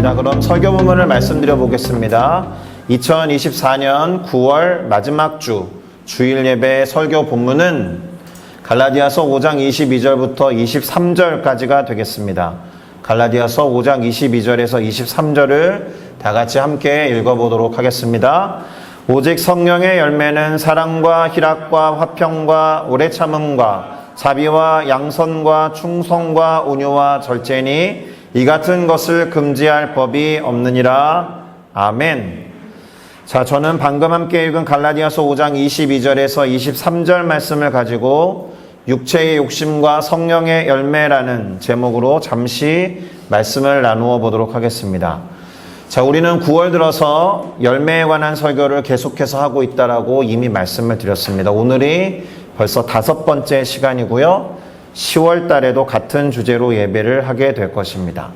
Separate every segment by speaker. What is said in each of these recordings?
Speaker 1: 좋습니다. 그럼 설교 본문을 말씀드려 보겠습니다. 2024년 9월 마지막 주 주일 예배 설교 본문은 갈라디아서 5장 22절부터 23절까지가 되겠습니다. 갈라디아서 5장 22절에서 23절을 다 같이 함께 읽어보도록 하겠습니다. 오직 성령의 열매는 사랑과 희락과 화평과 오래 참음과 자비와 양선과 충성과 온유와 절제니 이 같은 것을 금지할 법이 없느니라. 아멘. 자, 저는 방금 함께 읽은 갈라디아서 5장 22절에서 23절 말씀을 가지고 육체의 욕심과 성령의 열매라는 제목으로 잠시 말씀을 나누어 보도록 하겠습니다. 자, 우리는 9월 들어서 열매에 관한 설교를 계속해서 하고 있다라고 이미 말씀을 드렸습니다. 오늘이 벌써 5번째 시간이고요. 10월 달에도 같은 주제로 예배를 하게 될 것입니다.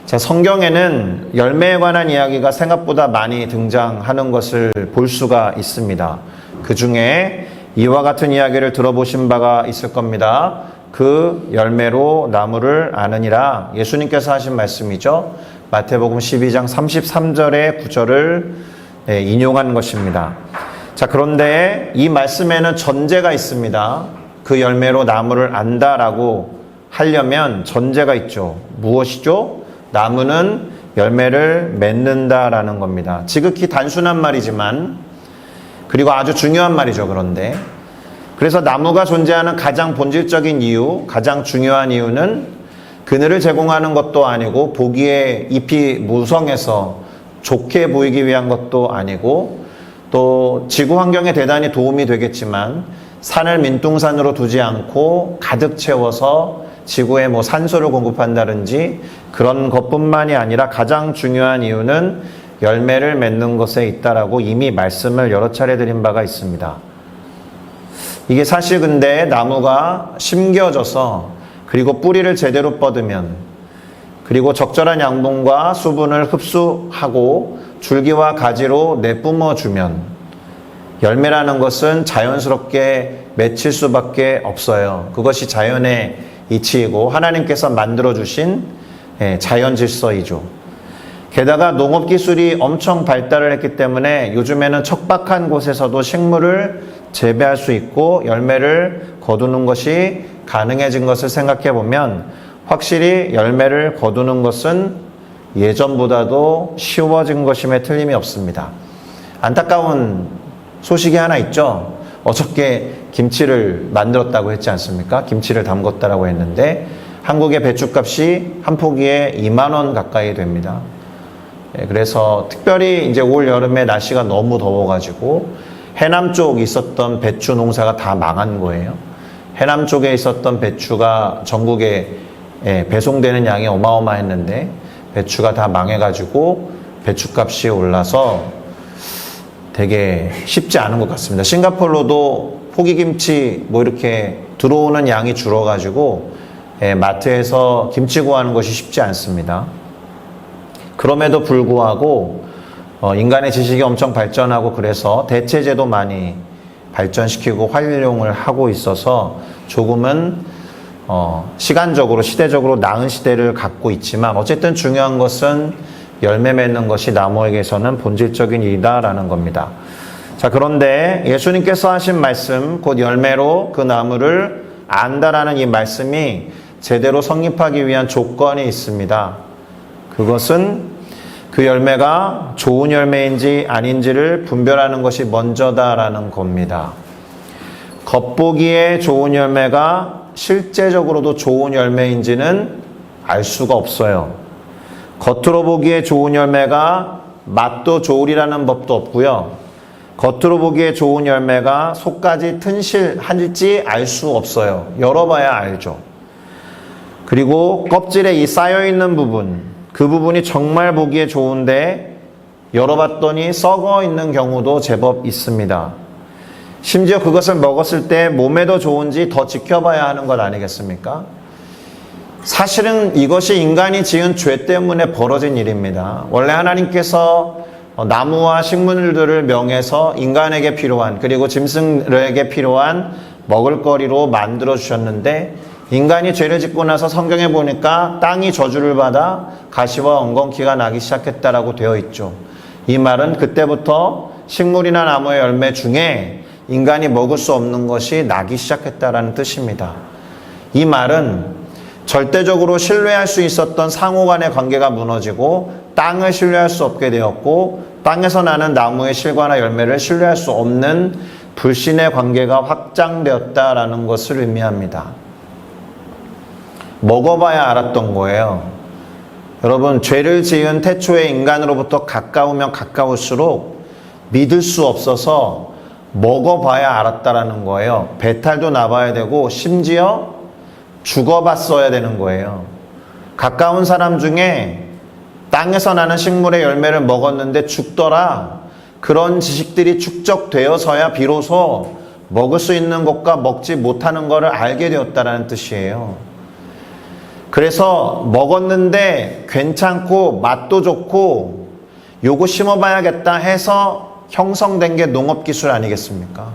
Speaker 1: 자, 성경에는 열매에 관한 이야기가 생각보다 많이 등장하는 것을 볼 수가 있습니다. 그 중에 이와 같은 이야기를 들어보신 바가 있을 겁니다. 그 열매로 나무를 아느니라. 예수님께서 하신 말씀이죠. 마태복음 12장 33절의 구절을 인용한 것입니다. 자, 그런데 이 말씀에는 전제가 있습니다. 그 열매로 나무를 안다라고 하려면 전제가 있죠. 무엇이죠? 나무는 열매를 맺는다라는 겁니다. 지극히 단순한 말이지만 그리고 아주 중요한 말이죠. 그래서 나무가 존재하는 가장 본질적인 이유, 가장 중요한 이유는 그늘을 제공하는 것도 아니고 보기에 잎이 무성해서 좋게 보이기 위한 것도 아니고 또 지구 환경에 대단히 도움이 되겠지만 산을 민둥산으로 두지 않고 가득 채워서 지구에 산소를 공급한다든지 그런 것뿐만이 아니라 가장 중요한 이유는 열매를 맺는 것에 있다라고 이미 말씀을 여러 차례 드린 바가 있습니다. 이게 사실 근데 나무가 심겨져서 그리고 뿌리를 제대로 뻗으면 그리고 적절한 양분과 수분을 흡수하고 줄기와 가지로 내뿜어 주면 열매라는 것은 자연스럽게 맺힐 수밖에 없어요. 그것이 자연의 이치이고 하나님께서 만들어주신 자연 질서이죠. 게다가 농업기술이 엄청 발달을 했기 때문에 요즘에는 척박한 곳에서도 식물을 재배할 수 있고 열매를 거두는 것이 가능해진 것을 생각해 보면 확실히 열매를 거두는 것은 예전보다도 쉬워진 것임에 틀림이 없습니다. 안타까운 소식이 하나 있죠. 어저께 김치를 만들었다고 했지 않습니까? 김치를 담궜다라고 했는데 한국의 배추값이 한 포기에 2만 원 가까이 됩니다. 그래서 특별히 이제 올 여름에 날씨가 너무 더워가지고 해남 쪽에 있었던 배추 농사가 다 망한 거예요. 해남 쪽에 있었던 배추가 전국에 배송되는 양이 어마어마했는데 배추가 다 망해가지고 배추값이 올라서 되게 쉽지 않은 것 같습니다. 싱가포르로도 포기김치 이렇게 들어오는 양이 줄어가지고 마트에서 김치 구하는 것이 쉽지 않습니다. 그럼에도 불구하고 인간의 지식이 엄청 발전하고 그래서 대체제도 많이 발전시키고 활용을 하고 있어서 조금은 시간적으로 시대적으로 나은 시대를 갖고 있지만 어쨌든 중요한 것은 열매 맺는 것이 나무에게서는 본질적인 일이다라는 겁니다. 자, 그런데 예수님께서 하신 말씀, 곧 열매로 그 나무를 안다라는 이 말씀이 제대로 성립하기 위한 조건이 있습니다. 그것은 그 열매가 좋은 열매인지 아닌지를 분별하는 것이 먼저다라는 겁니다. 겉보기에 좋은 열매가 실제적으로도 좋은 열매인지는 알 수가 없어요. 겉으로 보기에 좋은 열매가 맛도 좋으리라는 법도 없고요. 겉으로 보기에 좋은 열매가 속까지 튼실할지 알 수 없어요. 열어봐야 알죠. 그리고 껍질에 이 쌓여있는 부분, 그 부분이 정말 보기에 좋은데 열어봤더니 썩어 있는 경우도 제법 있습니다. 심지어 그것을 먹었을 때 몸에도 좋은지 더 지켜봐야 하는 것 아니겠습니까? 사실은 이것이 인간이 지은 죄 때문에 벌어진 일입니다. 원래 하나님께서 나무와 식물들을 명해서 인간에게 필요한 그리고 짐승에게 필요한 먹을거리로 만들어 주셨는데 인간이 죄를 짓고 나서 성경에 보니까 땅이 저주를 받아 가시와 엉겅퀴가 나기 시작했다라고 되어 있죠. 이 말은 그때부터 식물이나 나무의 열매 중에 인간이 먹을 수 없는 것이 나기 시작했다라는 뜻입니다. 이 말은 절대적으로 신뢰할 수 있었던 상호 간의 관계가 무너지고 땅을 신뢰할 수 없게 되었고 땅에서 나는 나무의 실과나 열매를 신뢰할 수 없는 불신의 관계가 확장되었다라는 것을 의미합니다. 먹어봐야 알았던 거예요. 여러분, 죄를 지은 태초의 인간으로부터 가까우면 가까울수록 믿을 수 없어서 먹어봐야 알았다라는 거예요. 배탈도 나봐야 되고 심지어 죽어봤어야 되는 거예요. 가까운 사람 중에 땅에서 나는 식물의 열매를 먹었는데 죽더라. 그런 지식들이 축적되어서야 비로소 먹을 수 있는 것과 먹지 못하는 것을 알게 되었다라는 뜻이에요. 그래서 먹었는데 괜찮고 맛도 좋고 요거 심어봐야겠다 해서 형성된 게 농업기술 아니겠습니까?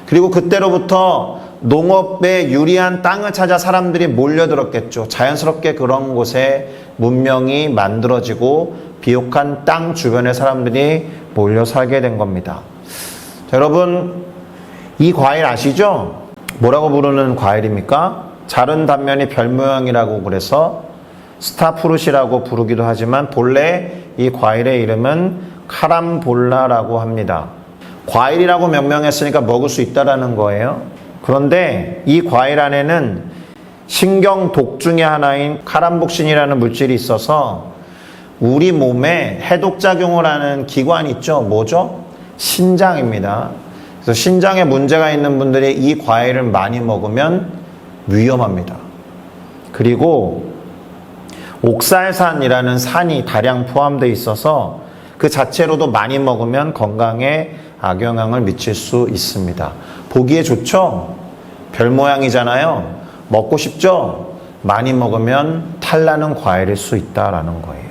Speaker 1: 그리고 그때로부터 농업에 유리한 땅을 찾아 사람들이 몰려들었겠죠. 자연스럽게 그런 곳에 문명이 만들어지고 비옥한 땅 주변에 사람들이 몰려 살게 된 겁니다. 자, 여러분, 이 과일 아시죠? 뭐라고 부르는 과일입니까? 자른 단면이 별 모양이라고 그래서 스타프루시라고 부르기도 하지만 본래 이 과일의 이름은 카람볼라라고 합니다. 과일이라고 명명했으니까 먹을 수 있다라는 거예요. 그런데 이 과일 안에는 신경독 중의 하나인 카람복신이라는 물질이 있어서 우리 몸에 해독작용을 하는 기관이 있죠. 뭐죠? 신장입니다. 그래서 신장에 문제가 있는 분들이 이 과일을 많이 먹으면 위험합니다. 그리고 옥살산이라는 산이 다량 포함되어 있어서 그 자체로도 많이 먹으면 건강에 악영향을 미칠 수 있습니다. 보기에 좋죠? 별 모양이잖아요. 먹고 싶죠? 많이 먹으면 탈나는 과일일 수 있다라는 거예요.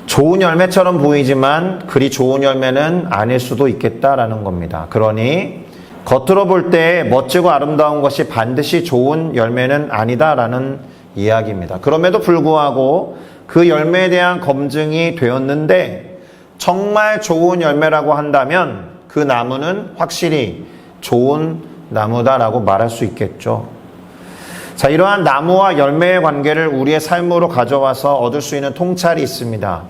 Speaker 1: 좋은 열매처럼 보이지만 그리 좋은 열매는 아닐 수도 있겠다라는 겁니다. 그러니 겉으로 볼 때 멋지고 아름다운 것이 반드시 좋은 열매는 아니다라는 이야기입니다. 그럼에도 불구하고 그 열매에 대한 검증이 되었는데 정말 좋은 열매라고 한다면 그 나무는 확실히 좋은 나무다라고 말할 수 있겠죠. 자, 이러한 나무와 열매의 관계를 우리의 삶으로 가져와서 얻을 수 있는 통찰이 있습니다.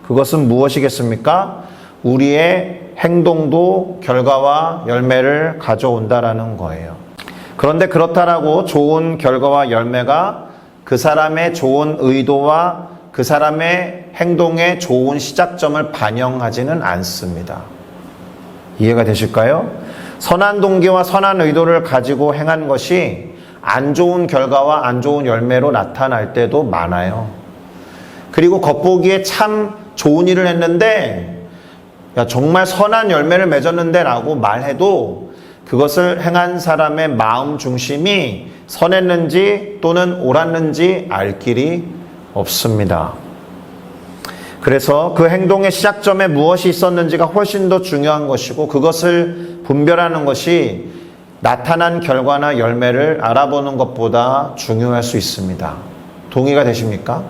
Speaker 1: 그것은 무엇이겠습니까? 우리의 행동도 결과와 열매를 가져온다라는 거예요. 그런데 그렇다라고 좋은 결과와 열매가 그 사람의 좋은 의도와 그 사람의 행동의 좋은 시작점을 반영하지는 않습니다. 이해가 되실까요? 선한 동기와 선한 의도를 가지고 행한 것이 안 좋은 결과와 안 좋은 열매로 나타날 때도 많아요. 그리고 겉보기에 참 좋은 일을 했는데 야, 정말 선한 열매를 맺었는데 라고 말해도 그것을 행한 사람의 마음 중심이 선했는지 또는 옳았는지 알 길이 없습니다. 그래서 그 행동의 시작점에 무엇이 있었는지가 훨씬 더 중요한 것이고 그것을 분별하는 것이 나타난 결과나 열매를 알아보는 것보다 중요할 수 있습니다. 동의가 되십니까?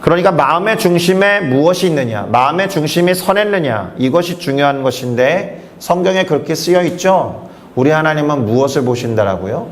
Speaker 1: 그러니까 마음의 중심에 무엇이 있느냐, 마음의 중심이 선했느냐, 이것이 중요한 것인데 성경에 그렇게 쓰여 있죠. 우리 하나님은 무엇을 보신다라고요?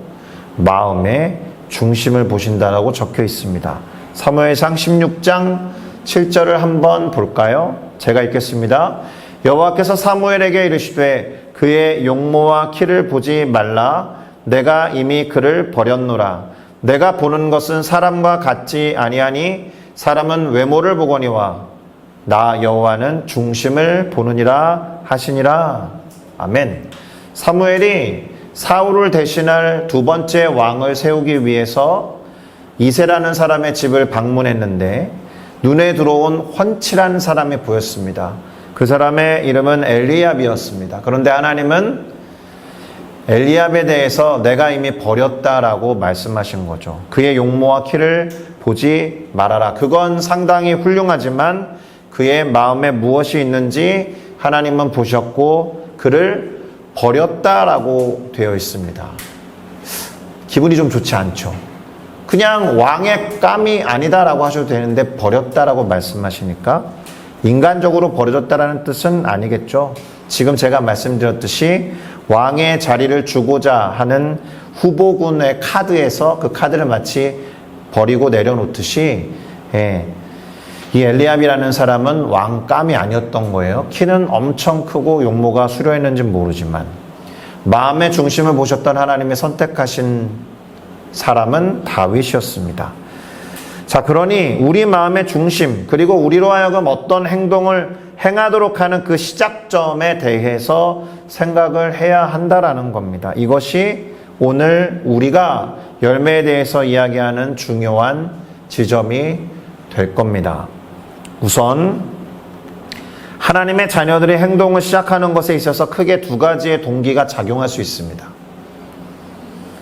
Speaker 1: 마음의 중심을 보신다라고 적혀 있습니다. 사무엘상 16장 7절을 한번 볼까요? 제가 읽겠습니다. 여호와께서 사무엘에게 이르시되 그의 용모와 키를 보지 말라. 내가 이미 그를 버렸노라. 내가 보는 것은 사람과 같지 아니하니 사람은 외모를 보거니와 나 여호와는 중심을 보느니라 하시니라. 아멘. 사무엘이 사울을 대신할 두 번째 왕을 세우기 위해서 이새라는 사람의 집을 방문했는데 눈에 들어온 훤칠한 사람이 보였습니다. 그 사람의 이름은 엘리압이었습니다. 그런데 하나님은 엘리압에 대해서 내가 이미 버렸다라고 말씀하신 거죠. 그의 용모와 키를 보지 말아라. 그건 상당히 훌륭하지만 그의 마음에 무엇이 있는지 하나님은 보셨고 그를 버렸다라고 되어 있습니다. 기분이 좀 좋지 않죠. 그냥 왕의 깜이 아니다라고 하셔도 되는데 버렸다라고 말씀하시니까 인간적으로 버려졌다라는 뜻은 아니겠죠. 지금 제가 말씀드렸듯이 왕의 자리를 주고자 하는 후보군의 카드에서 그 카드를 마치 버리고 내려놓듯이 이 엘리압이라는 사람은 왕감이 아니었던 거예요. 키는 엄청 크고 용모가 수려했는지 모르지만 마음의 중심을 보셨던 하나님의 선택하신 사람은 다윗이었습니다. 자, 그러니 우리 마음의 중심 그리고 우리로 하여금 어떤 행동을 행하도록 하는 그 시작점에 대해서 생각을 해야 한다라는 겁니다. 이것이 오늘 우리가 열매에 대해서 이야기하는 중요한 지점이 될 겁니다. 우선 하나님의 자녀들이 행동을 시작하는 것에 있어서 크게 두 가지의 동기가 작용할 수 있습니다.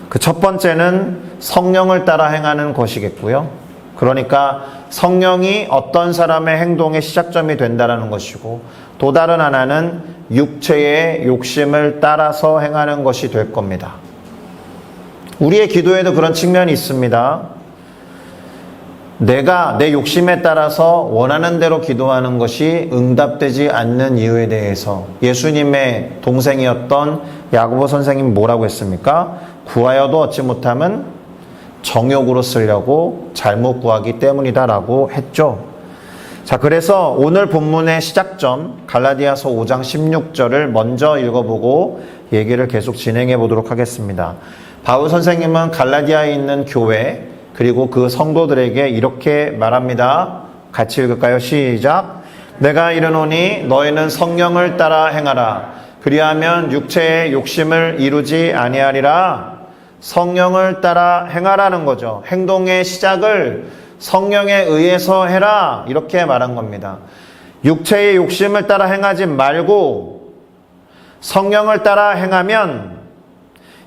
Speaker 1: 그 첫 번째는 성령을 따라 행하는 것이겠고요. 그러니까 성령이 어떤 사람의 행동의 시작점이 된다는 것이고, 또 다른 하나는 육체의 욕심을 따라서 행하는 것이 될 겁니다. 우리의 기도에도 그런 측면이 있습니다. 내가 내 욕심에 따라서 원하는 대로 기도하는 것이 응답되지 않는 이유에 대해서 예수님의 동생이었던 야고보 선생님이 뭐라고 했습니까? 구하여도 얻지 못함은 정욕으로 쓰려고 잘못 구하기 때문이다라고 했죠. 자, 그래서 오늘 본문의 시작점 갈라디아서 5장 16절을 먼저 읽어보고 얘기를 계속 진행해 보도록 하겠습니다. 바울 선생님은 갈라디아에 있는 교회 그리고 그 성도들에게 이렇게 말합니다. 같이 읽을까요? 시작. 내가 이르노니 너희는 성령을 따라 행하라. 그리하면 육체의 욕심을 이루지 아니하리라. 성령을 따라 행하라는 거죠. 행동의 시작을 성령에 의해서 해라. 이렇게 말한 겁니다. 육체의 욕심을 따라 행하지 말고 성령을 따라 행하면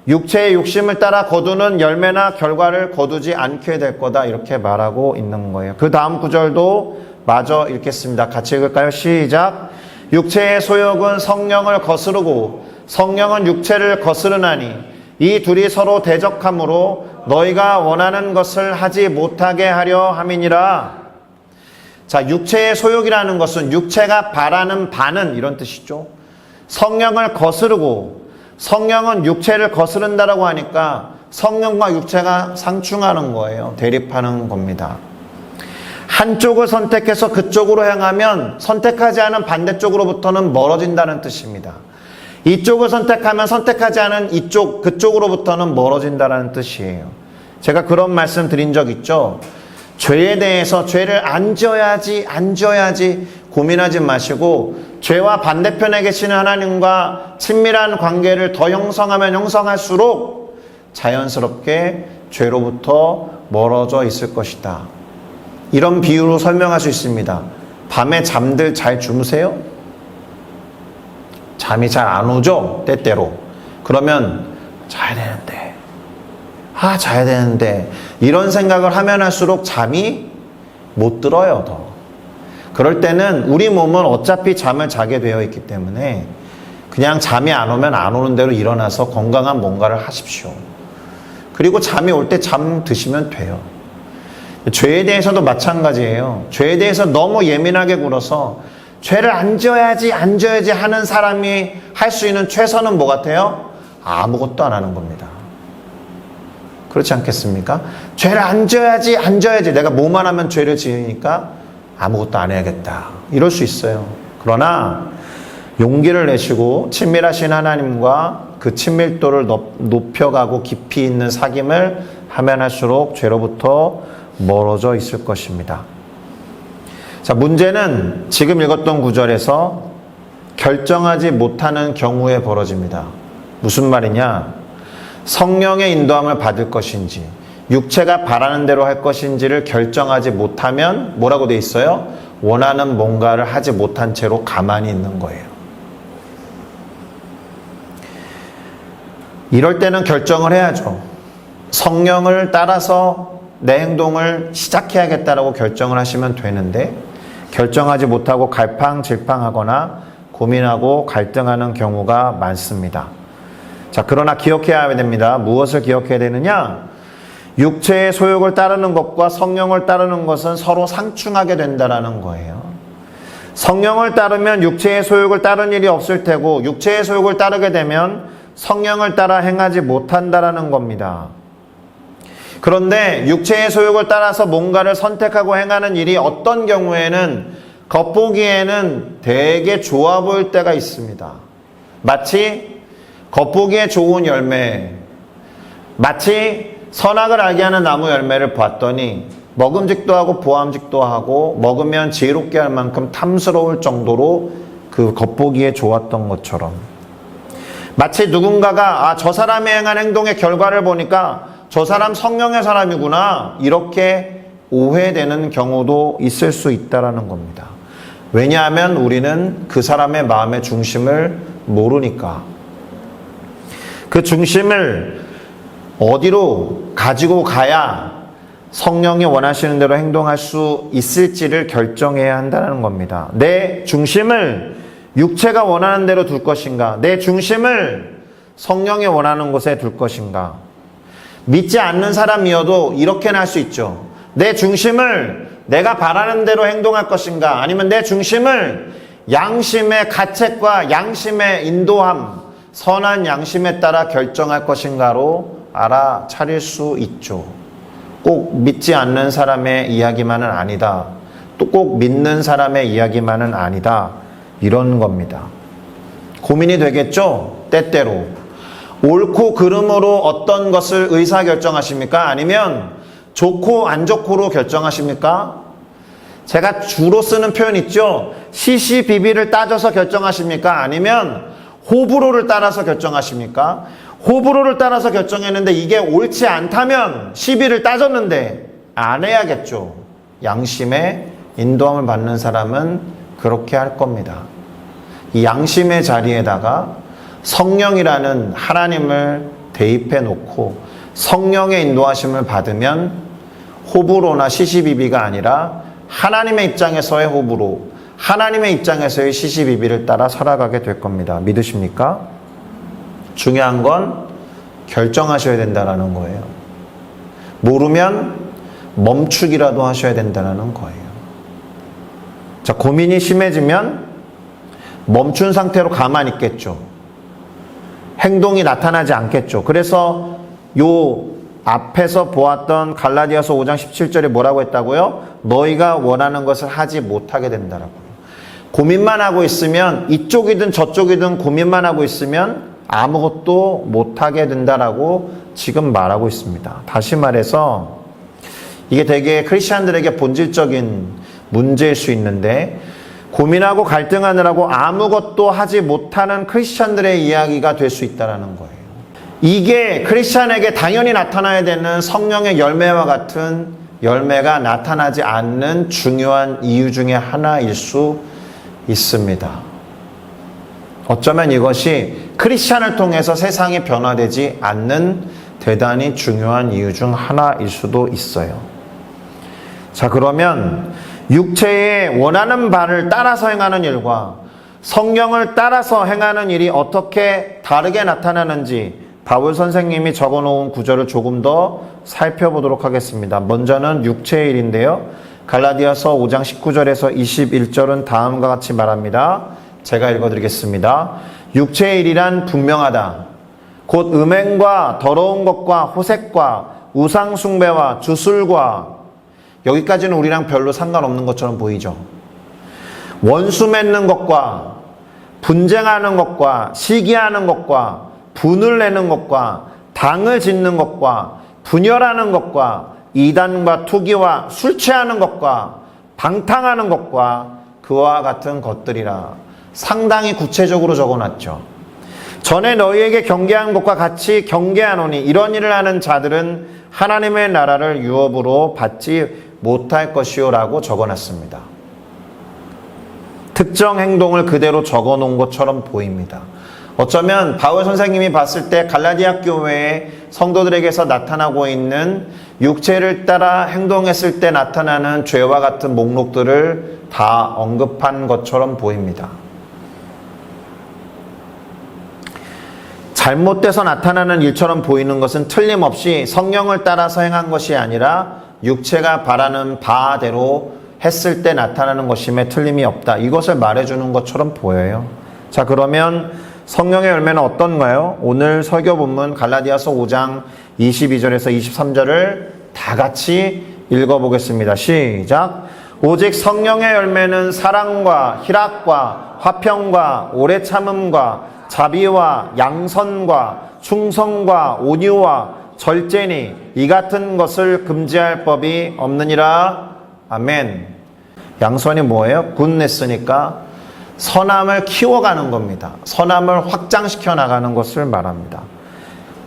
Speaker 1: 육체의 욕심을 따라 거두는 열매나 결과를 거두지 않게 될 거다. 이렇게 말하고 있는 거예요. 그 다음 구절도 마저 읽겠습니다. 같이 읽을까요? 시작. 육체의 소욕은 성령을 거스르고 성령은 육체를 거스르나니 이 둘이 서로 대적하므로 너희가 원하는 것을 하지 못하게 하려 함이니라. 자, 육체의 소욕이라는 것은 육체가 바라는 바는 이런 뜻이죠. 성령을 거스르고 성령은 육체를 거스른다라고 하니까 성령과 육체가 상충하는 거예요. 대립하는 겁니다. 한쪽을 선택해서 그쪽으로 향하면 선택하지 않은 반대쪽으로부터는 멀어진다는 뜻입니다. 이쪽을 선택하면 선택하지 않은 그쪽으로부터는 멀어진다는 뜻이에요. 제가 그런 말씀 드린 적 있죠. 죄에 대해서 죄를 안 지어야지 고민하지 마시고 죄와 반대편에 계시는 하나님과 친밀한 관계를 더 형성하면 형성할수록 자연스럽게 죄로부터 멀어져 있을 것이다. 이런 비유로 설명할 수 있습니다. 밤에 잠들 잘 주무세요? 잠이 잘 안 오죠? 때때로. 그러면 자야 되는데 이런 생각을 하면 할수록 잠이 못 들어요. 더. 그럴 때는 우리 몸은 어차피 잠을 자게 되어 있기 때문에 그냥 잠이 안 오면 안 오는 대로 일어나서 건강한 뭔가를 하십시오. 그리고 잠이 올 때 잠 드시면 돼요. 죄에 대해서도 마찬가지예요. 죄에 대해서 너무 예민하게 굴어서 죄를 안 지어야지 하는 사람이 할 수 있는 최선은 뭐 같아요? 아무것도 안 하는 겁니다. 그렇지 않겠습니까? 죄를 안 지어야지 내가 뭐만 하면 죄를 지으니까 아무것도 안 해야겠다. 이럴 수 있어요. 그러나 용기를 내시고 친밀하신 하나님과 그 친밀도를 높여가고 깊이 있는 사귐을 하면 할수록 죄로부터 멀어져 있을 것입니다. 자, 문제는 지금 읽었던 구절에서 결정하지 못하는 경우에 벌어집니다. 무슨 말이냐? 성령의 인도함을 받을 것인지 육체가 바라는 대로 할 것인지를 결정하지 못하면 뭐라고 돼 있어요? 원하는 뭔가를 하지 못한 채로 가만히 있는 거예요. 이럴 때는 결정을 해야죠. 성령을 따라서 내 행동을 시작해야겠다라고 결정을 하시면 되는데 결정하지 못하고 갈팡질팡하거나 고민하고 갈등하는 경우가 많습니다. 자, 그러나 기억해야 됩니다. 무엇을 기억해야 되느냐? 육체의 소욕을 따르는 것과 성령을 따르는 것은 서로 상충하게 된다라는 거예요. 성령을 따르면 육체의 소욕을 따르는 일이 없을 테고, 육체의 소욕을 따르게 되면 성령을 따라 행하지 못한다라는 겁니다. 그런데 육체의 소욕을 따라서 뭔가를 선택하고 행하는 일이 어떤 경우에는 겉보기에는 되게 좋아 보일 때가 있습니다. 마치 겉보기에 좋은 열매, 마치 선악을 알게 하는 나무 열매를 봤더니 먹음직도 하고 보암직도 하고 먹으면 지혜롭게 할 만큼 탐스러울 정도로 그 겉보기에 좋았던 것처럼, 마치 누군가가 저 사람이 행한 행동의 결과를 보니까 저 사람 성령의 사람이구나, 이렇게 오해되는 경우도 있을 수 있다라는 겁니다. 왜냐하면 우리는 그 사람의 마음의 중심을 모르니까. 그 중심을 어디로 가지고 가야 성령이 원하시는 대로 행동할 수 있을지를 결정해야 한다는 겁니다. 내 중심을 육체가 원하는 대로 둘 것인가, 내 중심을 성령이 원하는 곳에 둘 것인가. 믿지 않는 사람이어도 이렇게는 할 수 있죠. 내 중심을 내가 바라는 대로 행동할 것인가, 아니면 내 중심을 양심의 가책과 양심의 인도함, 선한 양심에 따라 결정할 것인가로 알아차릴 수 있죠. 꼭 믿지 않는 사람의 이야기만은 아니다, 또 꼭 믿는 사람의 이야기만은 아니다, 이런 겁니다. 고민이 되겠죠? 때때로. 옳고 그름으로 어떤 것을 의사결정하십니까? 아니면 좋고 안 좋고로 결정하십니까? 제가 주로 쓰는 표현 있죠? 시시비비를 따져서 결정하십니까? 아니면 호불호를 따라서 결정하십니까? 호불호를 따라서 결정했는데 이게 옳지 않다면 시비를 따졌는데 안 해야겠죠. 양심의 인도함을 받는 사람은 그렇게 할 겁니다. 이 양심의 자리에다가 성령이라는 하나님을 대입해 놓고 성령의 인도하심을 받으면 호불호나 시시비비가 아니라 하나님의 입장에서의 호불호, 하나님의 입장에서의 시시비비를 따라 살아가게 될 겁니다. 믿으십니까? 중요한 건 결정하셔야 된다는 거예요. 모르면 멈추기라도 하셔야 된다는 거예요. 자, 고민이 심해지면 멈춘 상태로 가만히 있겠죠. 행동이 나타나지 않겠죠. 그래서 요 앞에서 보았던 갈라디아서 5장 17절에 뭐라고 했다고요? 너희가 원하는 것을 하지 못하게 된다라고요. 고민만 하고 있으면, 이쪽이든 저쪽이든 고민만 하고 있으면 아무것도 못하게 된다라고 지금 말하고 있습니다. 다시 말해서 이게 되게 크리스찬들에게 본질적인 문제일 수 있는데, 고민하고 갈등하느라고 아무것도 하지 못하는 크리스찬들의 이야기가 될 수 있다는 거예요. 이게 크리스찬에게 당연히 나타나야 되는 성령의 열매와 같은 열매가 나타나지 않는 중요한 이유 중에 하나일 수 있습니다. 어쩌면 이것이 크리스찬을 통해서 세상이 변화되지 않는 대단히 중요한 이유 중 하나일 수도 있어요. 자, 그러면 육체의 원하는 바를 따라서 행하는 일과 성령을 따라서 행하는 일이 어떻게 다르게 나타나는지 바울 선생님이 적어놓은 구절을 조금 더 살펴보도록 하겠습니다. 먼저는 육체의 일인데요. 갈라디아서 5장 19절에서 21절은 다음과 같이 말합니다. 제가 읽어드리겠습니다. 육체의 일이란 분명하다. 곧 음행과 더러운 것과 호색과 우상숭배와 주술과, 여기까지는 우리랑 별로 상관없는 것처럼 보이죠. 원수 맺는 것과 분쟁하는 것과 시기하는 것과 분을 내는 것과 당을 짓는 것과 분열하는 것과 이단과 투기와 술 취하는 것과 방탕하는 것과 그와 같은 것들이라. 상당히 구체적으로 적어놨죠. 전에 너희에게 경계한 것과 같이 경계하노니 이런 일을 하는 자들은 하나님의 나라를 유업으로 받지 못할 것이요 라고 적어놨습니다. 특정 행동을 그대로 적어놓은 것처럼 보입니다. 어쩌면 바울 선생님이 봤을 때 갈라디아 교회의 성도들에게서 나타나고 있는 육체를 따라 행동했을 때 나타나는 죄와 같은 목록들을 다 언급한 것처럼 보입니다. 잘못돼서 나타나는 일처럼 보이는 것은 틀림없이 성령을 따라서 행한 것이 아니라 육체가 바라는 바대로 했을 때 나타나는 것임에 틀림이 없다. 이것을 말해주는 것처럼 보여요. 자, 그러면 성령의 열매는 어떤가요? 오늘 설교 본문 갈라디아서 5장 22절에서 23절을 다 같이 읽어보겠습니다. 시작. 오직 성령의 열매는 사랑과 희락과 화평과 오래 참음과 자비와 양선과 충성과 온유와 절제니 이 같은 것을 금지할 법이 없느니라. 아멘. 양선이 뭐예요? 굿네스니까 선함을 키워가는 겁니다. 선함을 확장시켜 나가는 것을 말합니다.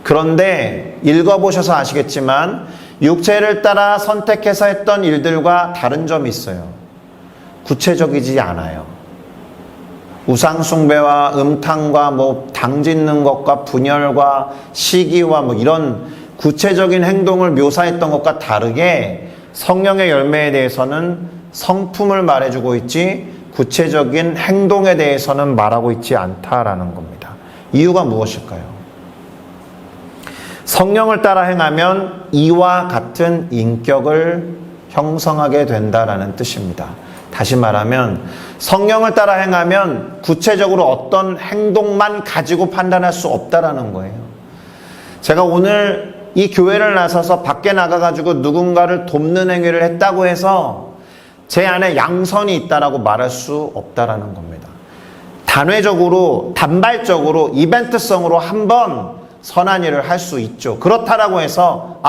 Speaker 1: 그런데 읽어보셔서 아시겠지만 육체를 따라 선택해서 했던 일들과 다른 점이 있어요. 구체적이지 않아요. 우상숭배와 음탕과 당 짓는 것과 분열과 시기와 이런 구체적인 행동을 묘사했던 것과 다르게 성령의 열매에 대해서는 성품을 말해주고 있지 구체적인 행동에 대해서는 말하고 있지 않다라는 겁니다. 이유가 무엇일까요? 성령을 따라 행하면 이와 같은 인격을 형성하게 된다라는 뜻입니다. 다시 말하면 성령을 따라 행하면 구체적으로 어떤 행동만 가지고 판단할 수 없다라는 거예요. 제가 오늘 이 교회를 나서서 밖에 나가가지고 누군가를 돕는 행위를 했다고 해서 제 안에 양선이 있다라고 말할 수 없다라는 겁니다. 단회적으로, 단발적으로, 이벤트성으로 한번 선한 일을 할 수 있죠. 그렇다라고 해서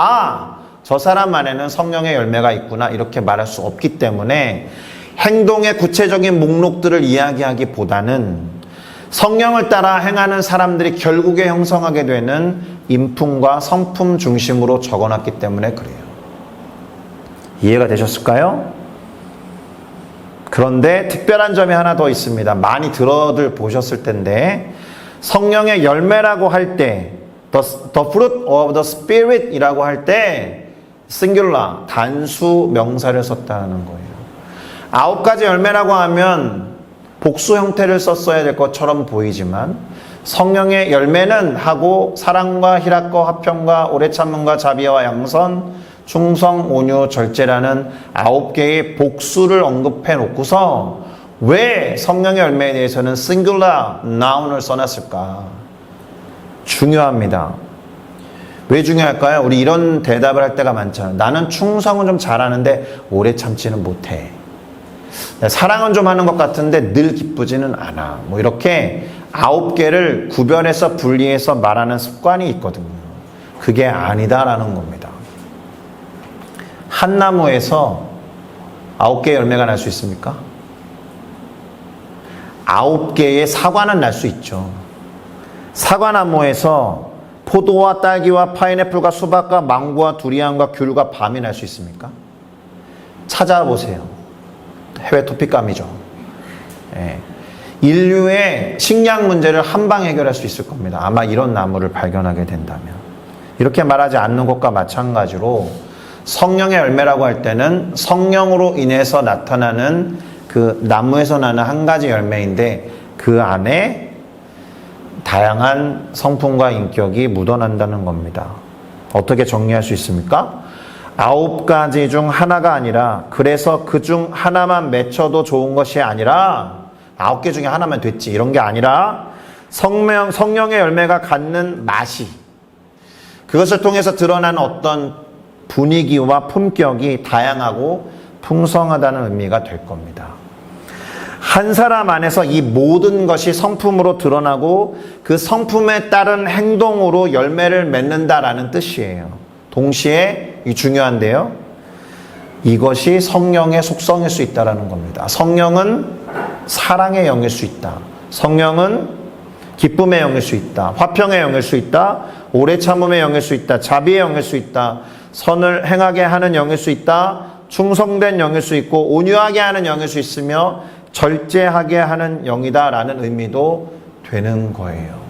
Speaker 1: 저 사람 안에는 성령의 열매가 있구나 이렇게 말할 수 없기 때문에 행동의 구체적인 목록들을 이야기하기보다는 성령을 따라 행하는 사람들이 결국에 형성하게 되는 인품과 성품 중심으로 적어놨기 때문에 그래요. 이해가 되셨을까요? 그런데 특별한 점이 하나 더 있습니다. 많이 들어들 보셨을 텐데 성령의 열매라고 할 때 the fruit of the spirit 이라고 할 때 singular, 단수 명사를 썼다는 거예요. 9가지 열매라고 하면 복수 형태를 썼어야 될 것처럼 보이지만 성령의 열매는 하고 사랑과 희락과 화평과 오래 참음과 자비와 양선, 충성, 온유, 절제라는 9개의 복수를 언급해 놓고서 왜 성령의 열매에 대해서는 singular noun을 써놨을까? 중요합니다. 왜 중요할까요? 우리 이런 대답을 할 때가 많잖아요. 나는 충성은 좀 잘하는데 오래 참지는 못해. 사랑은 좀 하는 것 같은데 늘 기쁘지는 않아. 이렇게 9개를 구별해서 분리해서 말하는 습관이 있거든요. 그게 아니다라는 겁니다. 한 나무에서 9개의 열매가 날 수 있습니까? 9개의 사과는 날 수 있죠. 사과나무에서 포도와 딸기와 파인애플과 수박과 망고와 두리안과 귤과 밤이 날 수 있습니까? 찾아보세요. 해외 토픽감이죠. 인류의 식량 문제를 한방 해결할 수 있을 겁니다. 아마 이런 나무를 발견하게 된다면. 이렇게 말하지 않는 것과 마찬가지로 성령의 열매라고 할 때는 성령으로 인해서 나타나는 그 나무에서 나는 한 가지 열매인데 그 안에 다양한 성품과 인격이 묻어난다는 겁니다. 어떻게 정리할 수 있습니까? 9가지 중 하나가 아니라 그래서 그 중 하나만 맺혀도 좋은 것이 아니라 9개 중에 하나만 됐지 이런 게 아니라 성령의 열매가 갖는 맛이 그것을 통해서 드러나는 어떤 분위기와 품격이 다양하고 풍성하다는 의미가 될 겁니다. 한 사람 안에서 이 모든 것이 성품으로 드러나고 그 성품에 따른 행동으로 열매를 맺는다라는 뜻이에요. 동시에 이 중요한데요. 이것이 성령의 속성일 수 있다는 겁니다. 성령은 사랑의 영일 수 있다. 성령은 기쁨의 영일 수 있다. 화평의 영일 수 있다. 오래 참음의 영일 수 있다. 자비의 영일 수 있다. 선을 행하게 하는 영일 수 있다. 충성된 영일 수 있고 온유하게 하는 영일 수 있으며 절제하게 하는 영이다라는 의미도 되는 거예요.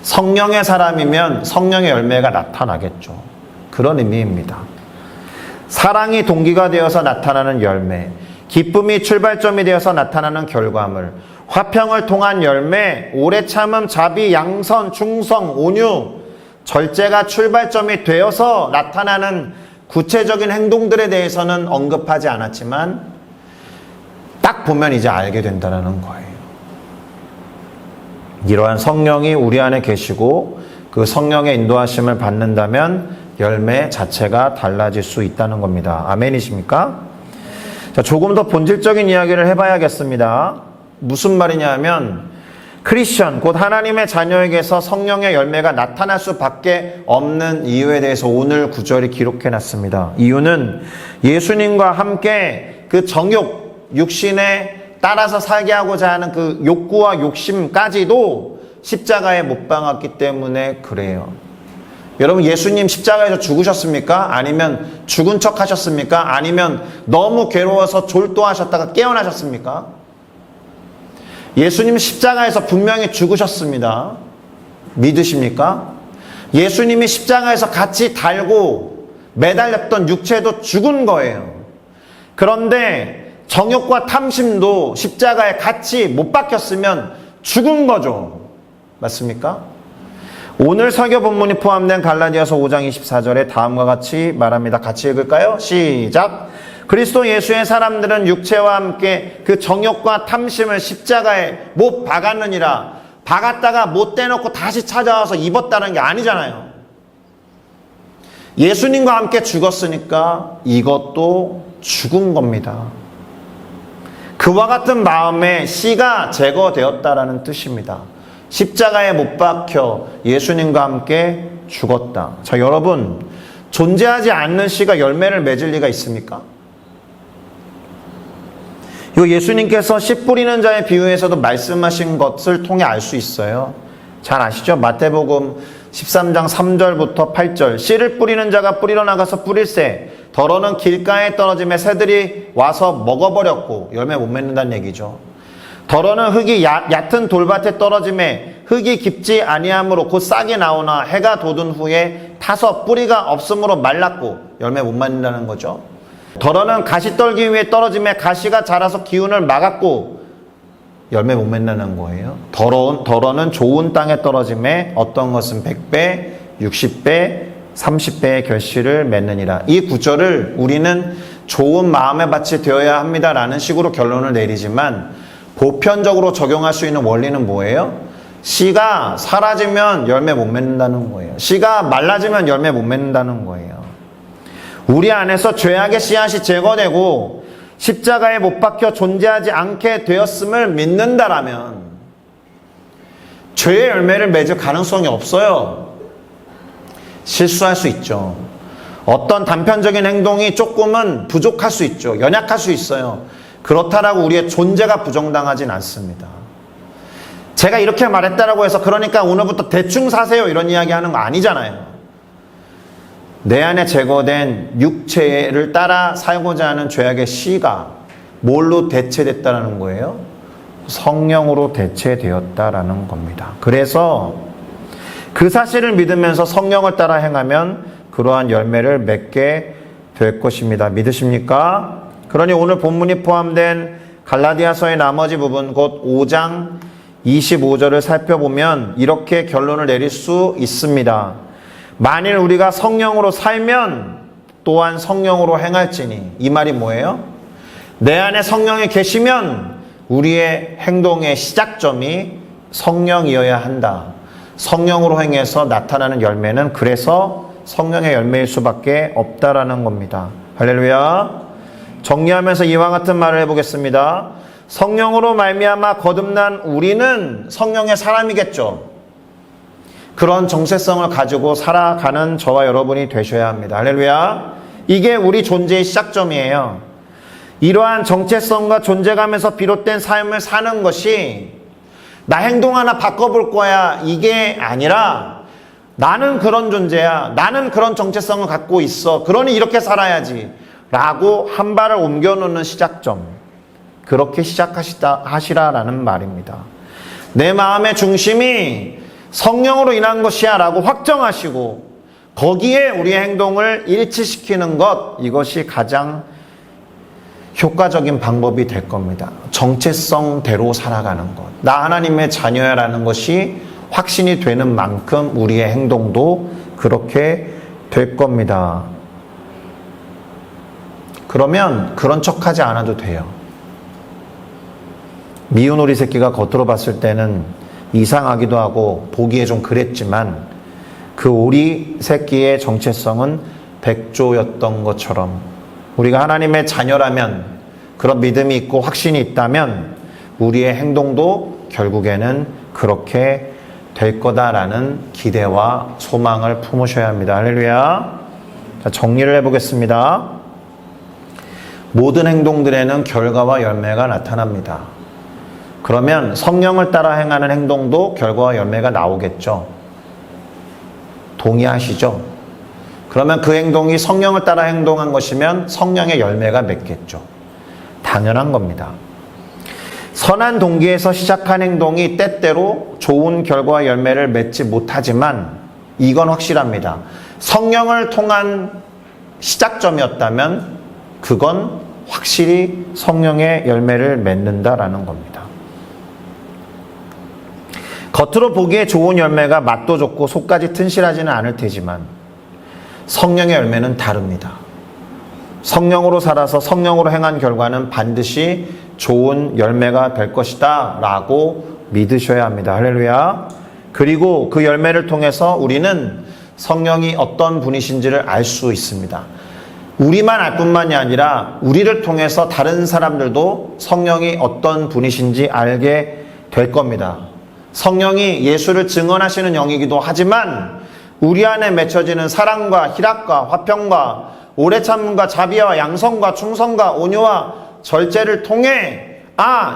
Speaker 1: 성령의 사람이면 성령의 열매가 나타나겠죠. 그런 의미입니다. 사랑이 동기가 되어서 나타나는 열매, 기쁨이 출발점이 되어서 나타나는 결과물, 화평을 통한 열매, 오래 참음, 자비, 양선, 충성, 온유, 절제가 출발점이 되어서 나타나는 구체적인 행동들에 대해서는 언급하지 않았지만 딱 보면 이제 알게 된다는 거예요. 이러한 성령이 우리 안에 계시고 그 성령의 인도하심을 받는다면 열매 자체가 달라질 수 있다는 겁니다. 아멘이십니까? 자, 조금 더 본질적인 이야기를 해봐야겠습니다. 무슨 말이냐 하면 크리스천, 곧 하나님의 자녀에게서 성령의 열매가 나타날 수밖에 없는 이유에 대해서 오늘 구절이 기록해놨습니다. 이유는 예수님과 함께 그 정욕, 육신에 따라서 살게 하고자 하는 그 욕구와 욕심까지도 십자가에 못 박았기 때문에 그래요. 여러분, 예수님 십자가에서 죽으셨습니까? 아니면 죽은 척 하셨습니까? 아니면 너무 괴로워서 졸도하셨다가 깨어나셨습니까? 예수님 십자가에서 분명히 죽으셨습니다. 믿으십니까? 예수님이 십자가에서 같이 달고 매달렸던 육체도 죽은 거예요. 그런데 정욕과 탐심도 십자가에 같이 못 박혔으면 죽은 거죠. 맞습니까? 오늘 설교 본문이 포함된 갈라디아서 5장 24절에 다음과 같이 말합니다. 같이 읽을까요? 시작! 그리스도 예수의 사람들은 육체와 함께 그 정욕과 탐심을 십자가에 못 박았느니라. 박았다가 못 떼놓고 다시 찾아와서 입었다는 게 아니잖아요. 예수님과 함께 죽었으니까 이것도 죽은 겁니다. 그와 같은 마음에 씨가 제거되었다라는 뜻입니다. 십자가에 못 박혀 예수님과 함께 죽었다. 자, 여러분, 존재하지 않는 씨가 열매를 맺을 리가 있습니까? 이거 예수님께서 씨 뿌리는 자의 비유에서도 말씀하신 것을 통해 알 수 있어요. 잘 아시죠? 마태복음 13장 3절부터 8절. 씨를 뿌리는 자가 뿌리러 나가서 뿌릴새 더러는 길가에 떨어짐에 새들이 와서 먹어버렸고 열매 못 맺는다는 얘기죠. 더러는 흙이 얕은 돌밭에 떨어짐에 흙이 깊지 아니하므로 곧 싹이 나오나 해가 돋은 후에 타서 뿌리가 없으므로 말랐고 열매 못 맺는다는 거죠. 더러는 가시떨기 위에 떨어짐에 가시가 자라서 기운을 막았고 열매 못 맺는다는 거예요. 더러는 좋은 땅에 떨어짐에 어떤 것은 100배, 60배, 30배의 결실을 맺느니라. 이 구절을 우리는 좋은 마음의 밭이 되어야 합니다라는 식으로 결론을 내리지만 보편적으로 적용할 수 있는 원리는 뭐예요? 씨가 사라지면 열매 못 맺는다는 거예요. 씨가 말라지면 열매 못 맺는다는 거예요. 우리 안에서 죄악의 씨앗이 제거되고 십자가에 못 박혀 존재하지 않게 되었음을 믿는다라면 죄의 열매를 맺을 가능성이 없어요. 실수할 수 있죠. 어떤 단편적인 행동이 조금은 부족할 수 있죠. 연약할 수 있어요. 그렇다라고 우리의 존재가 부정당하진 않습니다. 제가 이렇게 말했다라고 해서 그러니까 오늘부터 대충 사세요 이런 이야기 하는 거 아니잖아요. 내 안에 제거된 육체를 따라 살고자 하는 죄악의 씨가 뭘로 대체됐다라는 거예요? 성령으로 대체되었다라는 겁니다. 그래서 그 사실을 믿으면서 성령을 따라 행하면 그러한 열매를 맺게 될 것입니다. 믿으십니까? 그러니 오늘 본문이 포함된 갈라디아서의 나머지 부분 곧 5장 25절을 살펴보면 이렇게 결론을 내릴 수 있습니다. 만일 우리가 성령으로 살면 또한 성령으로 행할지니. 이 말이 뭐예요? 내 안에 성령이 계시면 우리의 행동의 시작점이 성령이어야 한다. 성령으로 행해서 나타나는 열매는 그래서 성령의 열매일 수밖에 없다라는 겁니다. 할렐루야. 정리하면서 이와 같은 말을 해보겠습니다. 성령으로 말미암아 거듭난 우리는 성령의 사람이겠죠. 그런 정체성을 가지고 살아가는 저와 여러분이 되셔야 합니다. 할렐루야. 이게 우리 존재의 시작점이에요. 이러한 정체성과 존재감에서 비롯된 삶을 사는 것이 나 행동 하나 바꿔볼 거야 이게 아니라 나는 그런 존재야. 나는 그런 정체성을 갖고 있어. 그러니 이렇게 살아야지 라고 한 발을 옮겨놓는 시작점. 그렇게 시작하시라라는 말입니다. 내 마음의 중심이 성령으로 인한 것이야 라고 확정하시고 거기에 우리의 행동을 일치시키는 것, 이것이 가장 효과적인 방법이 될 겁니다. 정체성대로 살아가는 것. 나 하나님의 자녀야라는 것이 확신이 되는 만큼 우리의 행동도 그렇게 될 겁니다. 그러면 그런 척하지 않아도 돼요. 미운 오리 새끼가 겉으로 봤을 때는 이상하기도 하고 보기에 좀 그랬지만 그 오리 새끼의 정체성은 백조였던 것처럼 우리가 하나님의 자녀라면, 그런 믿음이 있고 확신이 있다면 우리의 행동도 결국에는 그렇게 될 거다라는 기대와 소망을 품으셔야 합니다. 할렐루야. 자, 정리를 해보겠습니다. 모든 행동들에는 결과와 열매가 나타납니다. 그러면 성령을 따라 행하는 행동도 결과와 열매가 나오겠죠. 동의하시죠? 그러면 그 행동이 성령을 따라 행동한 것이면 성령의 열매가 맺겠죠. 당연한 겁니다. 선한 동기에서 시작한 행동이 때때로 좋은 결과와 열매를 맺지 못하지만 이건 확실합니다. 성령을 통한 시작점이었다면 그건 확실히 성령의 열매를 맺는다라는 겁니다. 겉으로 보기에 좋은 열매가 맛도 좋고 속까지 튼실하지는 않을 테지만 성령의 열매는 다릅니다. 성령으로 살아서 성령으로 행한 결과는 반드시 좋은 열매가 될 것이다 라고 믿으셔야 합니다. 할렐루야. 그리고 그 열매를 통해서 우리는 성령이 어떤 분이신지를 알 수 있습니다. 우리만 알 뿐만이 아니라 우리를 통해서 다른 사람들도 성령이 어떤 분이신지 알게 될 겁니다. 성령이 예수를 증언하시는 영이기도 하지만 우리 안에 맺혀지는 사랑과 희락과 화평과 오래 참음과 자비와 양성과 충성과 온유와 절제를 통해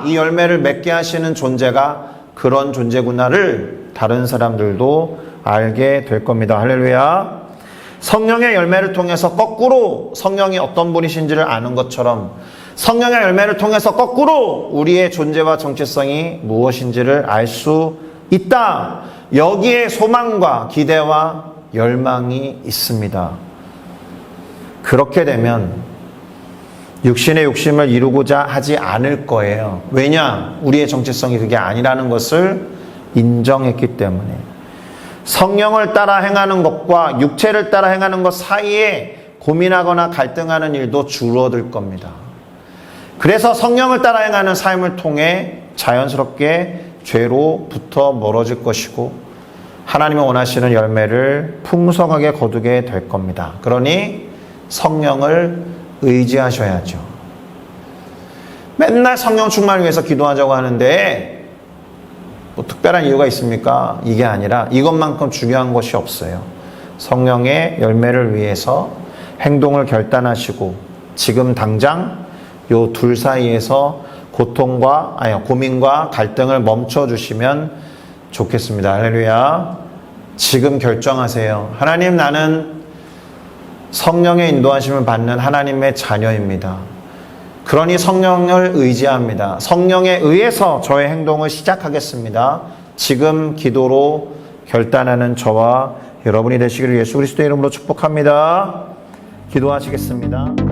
Speaker 1: 이 열매를 맺게 하시는 존재가 그런 존재구나를 다른 사람들도 알게 될 겁니다. 할렐루야. 성령의 열매를 통해서 거꾸로 성령이 어떤 분이신지를 아는 것처럼 성령의 열매를 통해서 거꾸로 우리의 존재와 정체성이 무엇인지를 알 수 있다. 여기에 소망과 기대와 열망이 있습니다. 그렇게 되면 육신의 욕심을 이루고자 하지 않을 거예요. 왜냐? 우리의 정체성이 그게 아니라는 것을 인정했기 때문에. 성령을 따라 행하는 것과 육체를 따라 행하는 것 사이에 고민하거나 갈등하는 일도 줄어들 겁니다. 그래서 성령을 따라 행하는 삶을 통해 자연스럽게 죄로부터 멀어질 것이고 하나님이 원하시는 열매를 풍성하게 거두게 될 겁니다. 그러니 성령을 의지하셔야죠. 맨날 성령 충만을 위해서 기도하자고 하는데 뭐 특별한 이유가 있습니까? 이게 아니라 이것만큼 중요한 것이 없어요. 성령의 열매를 위해서 행동을 결단하시고 지금 당장 요 둘 사이에서 고민과 갈등을 멈춰주시면 좋겠습니다. 할렐루야. 지금 결정하세요. 하나님, 나는 성령의 인도하심을 받는 하나님의 자녀입니다. 그러니 성령을 의지합니다. 성령에 의해서 저의 행동을 시작하겠습니다. 지금 기도로 결단하는 저와 여러분이 되시기를 예수 그리스도의 이름으로 축복합니다. 기도하시겠습니다.